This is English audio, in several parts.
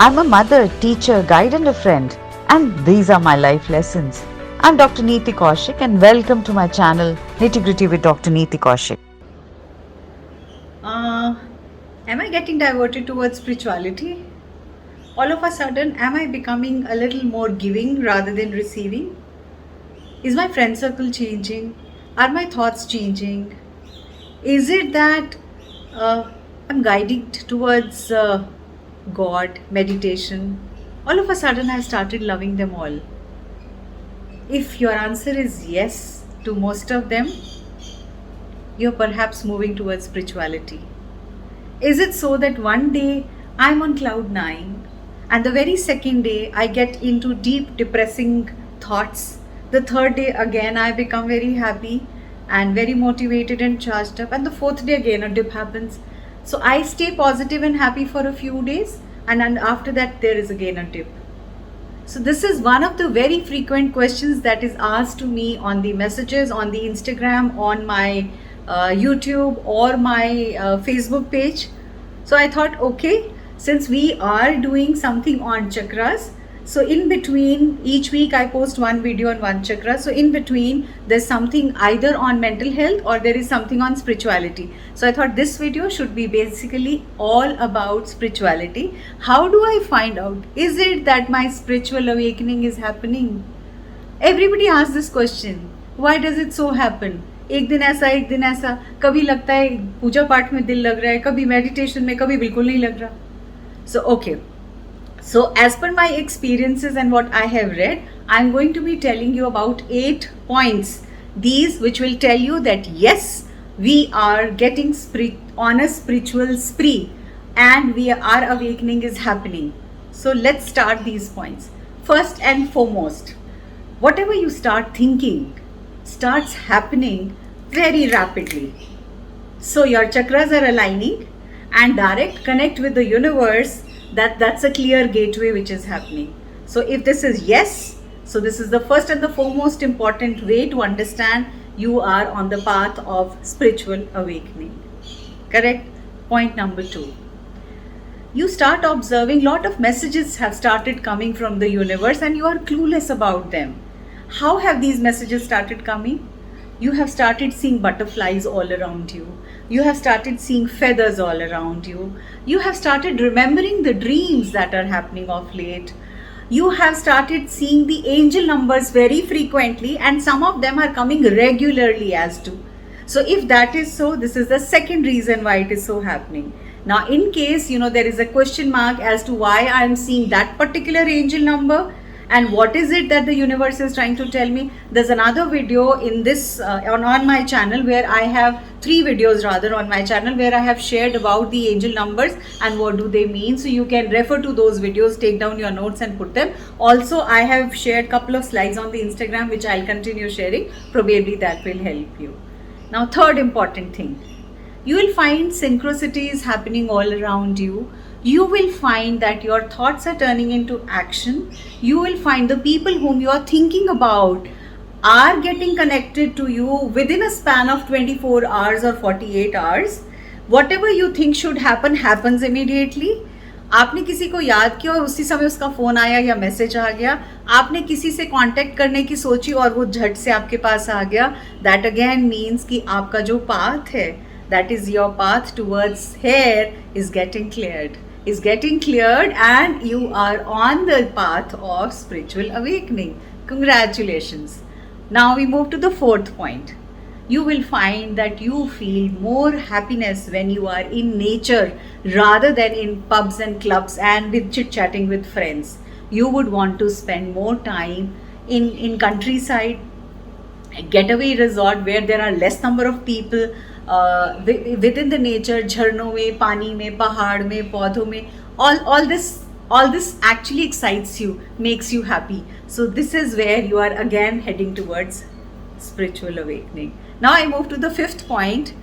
I'm a mother, teacher, guide, and a friend, and these are my life lessons. I'm Dr. Neeti Kaushik, and welcome to my channel Nitty Gritty with Dr. Neeti Kaushik. Am I getting diverted towards spirituality? All of a sudden, am I becoming a little more giving rather than receiving? Is my friend circle changing? Are my thoughts changing? Is it that I'm guided towards God, meditation? All of a sudden, I've started loving them all. If your answer is yes to most of them, you're perhaps moving towards spirituality. Is it so that one day I'm on cloud nine and the very second day I get into deep depressing thoughts? The third day again I become very happy and very motivated and charged up, and the fourth day again a dip happens. So I stay positive and happy for a few days, and then after that there is again a dip. So this is one of the very frequent questions that is asked to me on the messages, on the Instagram, on my YouTube or my Facebook page. So I thought, okay, since we are doing something on chakras, so in between each week I post one video on one chakra. So in between there's something either on mental health or there is something on spirituality. So I thought this video should be basically all about spirituality. How do I find out? Is it that my spiritual awakening is happening? Everybody asks this question. Why does it so happen? एक दिन ऐसा, कभी लगता है पूजा पाठ में दिल लग रहा है, कभी मेडिटेशन में, कभी बिल्कुल नहीं लग रहा. So okay. So as per my experiences and what I have read, I'm going to be telling you about 8 points. These which will tell you that yes, we are getting on a spiritual spree and our awakening is happening. So let's start these points. First and foremost, whatever you start thinking starts happening very rapidly. So your chakras are aligning and direct connect with the universe. That's a clear gateway which is happening. So if this is yes, so this is the first and the foremost important way to understand you are on the path of spiritual awakening. Correct? Point number 2. You start observing lot of messages have started coming from the universe and you are clueless about them. How have these messages started coming? You have started seeing butterflies all around you. You have started seeing feathers all around you. You have started remembering the dreams that are happening of late. You have started seeing the angel numbers very frequently, and some of them are coming regularly as too. So if that is so, this is the second reason why it is so happening. Now in case there is a question mark as to why I am seeing that particular angel number, and what is it that the universe is trying to tell me, there's another video in this on my channel where I have 3 videos rather on my channel where I have shared about the angel numbers and what do they mean. So you can refer to those videos, take down your notes and put them. Also I have shared couple of slides on the Instagram which I'll continue sharing. Probably that will help you. Now third important thing, you will find synchronicities happening all around you. You will find that your thoughts are turning into action. You will find the people whom you are thinking about are getting connected to you within a span of 24 hours or 48 hours. Whatever you think should happen happens immediately. आपने किसी को याद किया और उसी समय उसका phone आया या मैसेज आ गया. आपने किसी से कांटेक्ट करने की सोची और वो झट से आपके पास आ गया. दैट अगेन मीन्स कि आपका जो पाथ है, that is your path towards here, is getting cleared and you are on the path of spiritual awakening. Congratulations. Now we move to the fourth point. You will find that you feel more happiness when you are in nature rather than in pubs and clubs and with chit-chatting with friends. You would want to spend more time in countryside, getaway resort where there are less number of people, within the nature, झरनों में, पानी में, पहाड़ में, पौधों में. All this actually excites you, makes you happy. So this is where you are again heading towards spiritual awakening. Now I move to the fifth point.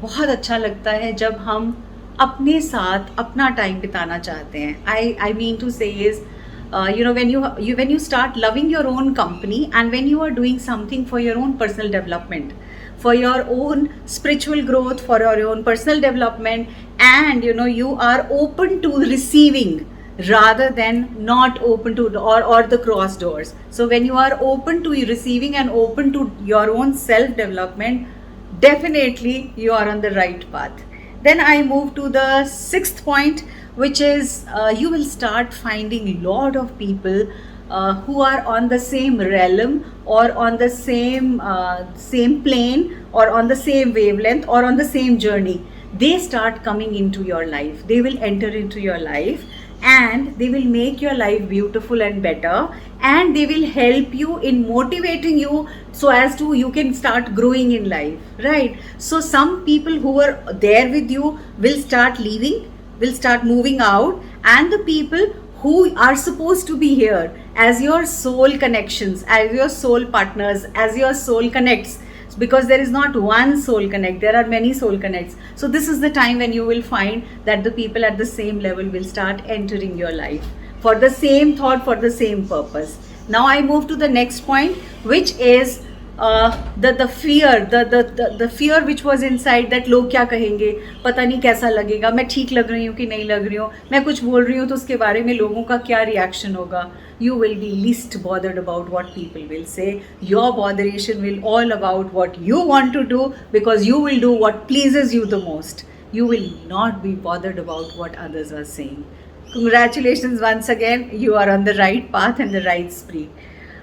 बहुत अच्छा लगता है जब हम अपने साथ अपना टाइम बिताना चाहते हैं. I mean to say is, when you start loving your own company and when you are doing something for your own personal development, for your own spiritual growth, for your own personal development, and you are open to receiving rather than not open to, or the cross doors. So when you are open to receiving and open to your own self development, definitely you are on the right path. Then I move to the sixth point, which is you will start finding a lot of people who are on the same realm, or on the same plane, or on the same wavelength, or on the same journey. They start coming into your life. They will enter into your life, and they will make your life beautiful and better, and they will help you in motivating you so as to you can start growing in life, right? So some people who were there with you will start leaving, will start moving out, and the people who are supposed to be here as your soul connections, as your soul partners, as your soul connects, because there is not one soul connect, there are many soul connects. So this is the time when you will find that the people at the same level will start entering your life for the same thought, for the same purpose. Now I move to the next point, which is the fear, the fear which was inside, that लोग क्या कहेंगे, पता नहीं कैसा लगेगा, मैं ठीक लग रही हूँ कि नहीं लग रही हूँ, मैं कुछ बोल रही हूँ तो उसके बारे में लोगों का क्या रिएक्शन होगा. You will be least bothered about what people will say. Your botheration will all about what you want to do, because you will do what pleases you the most. You will not be bothered about what others are saying. Congratulations once again, you are on the right path and the right spree.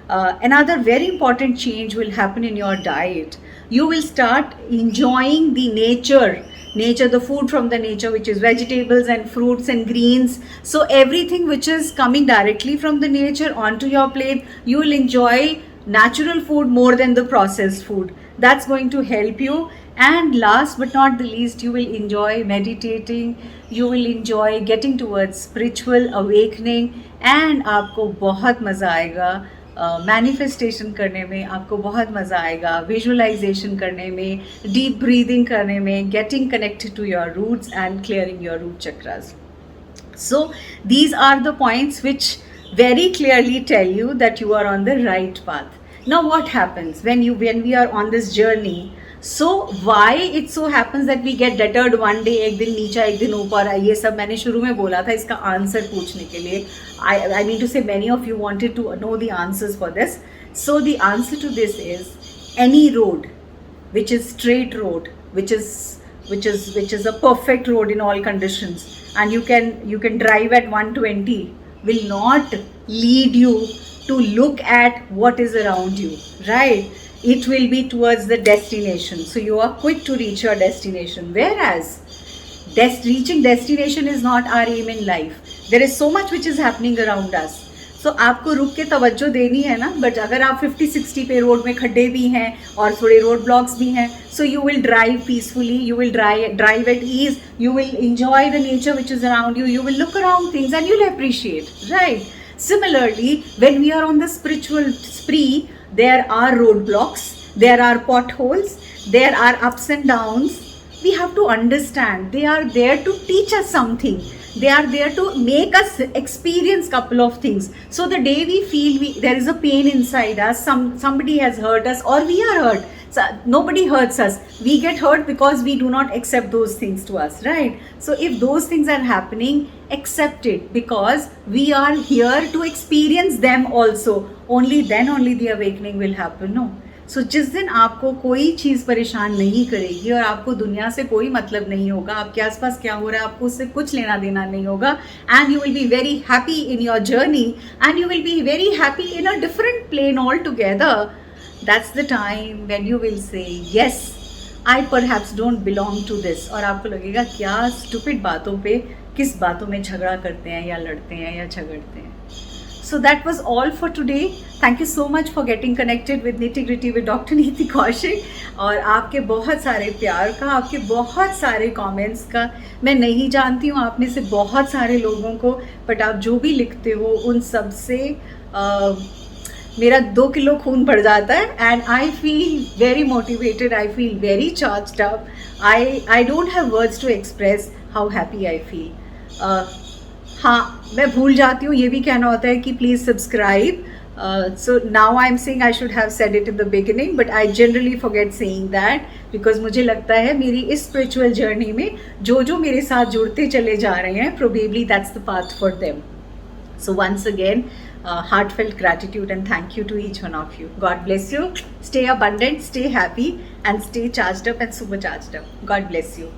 Another very important change will happen in your diet. You will start enjoying the nature, the food from the nature, which is vegetables and fruits and greens. So everything which is coming directly from the nature onto your plate, you will enjoy natural food more than the processed food. That's going to help you. And last but not the least, you will enjoy meditating, you will enjoy getting towards spiritual awakening, and आपको बहुत मज़ा आएगा manifestation करने में, आपको बहुत मज़ा आएगा विजुअलाइजेशन करने में, डीप ब्रीदिंग करने में, getting connected to your roots and clearing your root chakras. So these are the points which very clearly tell you that you are on the right path. Now what happens when we are on this journey? So why it so happens that we get deterred one day, एक दिन नीचा एक दिन ऊपर, ये सब मैंने शुरू में बोला था इसका आंसर पूछने के लिए. I mean to say many of you wanted to know the answers for this. So the answer to this is any road which is straight road, which is a perfect road in all conditions, and you can drive at 120, will not lead you to look at what is around you, right? It will be towards the destination. So you are quick to reach your destination. Whereas reaching destination is not our aim in life. There is so much which is happening around us. So आपको रुक के तवज्जो देनी है ना. But अगर आप 50-60 पे रोड में खड्डे भी हैं और थोड़े रोड ब्लॉक्स भी हैं, so you will drive peacefully, you will drive at ease, you will enjoy the nature which is around you, you will look around things and you'll appreciate, right? Similarly, when we are on the spiritual spree, there are roadblocks, there are potholes, there are ups and downs. We have to understand they are there to teach us something. They are there to make us experience couple of things. So the day we feel there is a pain inside us, somebody has hurt us, or we are hurt. So nobody hurts us. We get hurt because we do not accept those things to us, right? So if those things are happening, accept it, because we are here to experience them also. Only then only the awakening will happen, no? सो जिस दिन आपको कोई चीज़ परेशान नहीं करेगी और आपको दुनिया से कोई मतलब नहीं होगा, आपके आसपास क्या हो रहा है आपको उससे कुछ लेना देना नहीं होगा, and you will be very happy in your journey, and you will be very happy in a different plane all together, that's the time when you will say yes I perhaps don't belong to this. और आपको लगेगा क्या stupid बातों पे, किस बातों में झगड़ा करते हैं या लड़ते हैं या झगड़ते हैं. So that was all for today. Thank you so much for getting connected with Nitty Gritty with Dr. नीति कौशिक. और आपके बहुत सारे प्यार का, आपके बहुत सारे कमेंट्स का, मैं नहीं जानती हूँ आप में से बहुत सारे लोगों को, बट आप जो भी लिखते हो उन सब से मेरा 2 किलो खून बढ़ जाता है, and I feel very motivated, I feel very charged up. I don't have words to express how happy I feel. हाँ, मैं भूल जाती हूँ ये भी कहना होता है कि please subscribe. So now I am saying I should have said it in the beginning, but I generally forget saying that, because मुझे लगता है मेरी इस स्पिरिचुअल जर्नी में जो मेरे साथ जुड़ते चले जा रहे हैं, probably that's the path for them. So once again, heartfelt gratitude and thank you to each one of you. God bless you. Stay abundant, stay happy, and stay charged up and supercharged up. God bless you.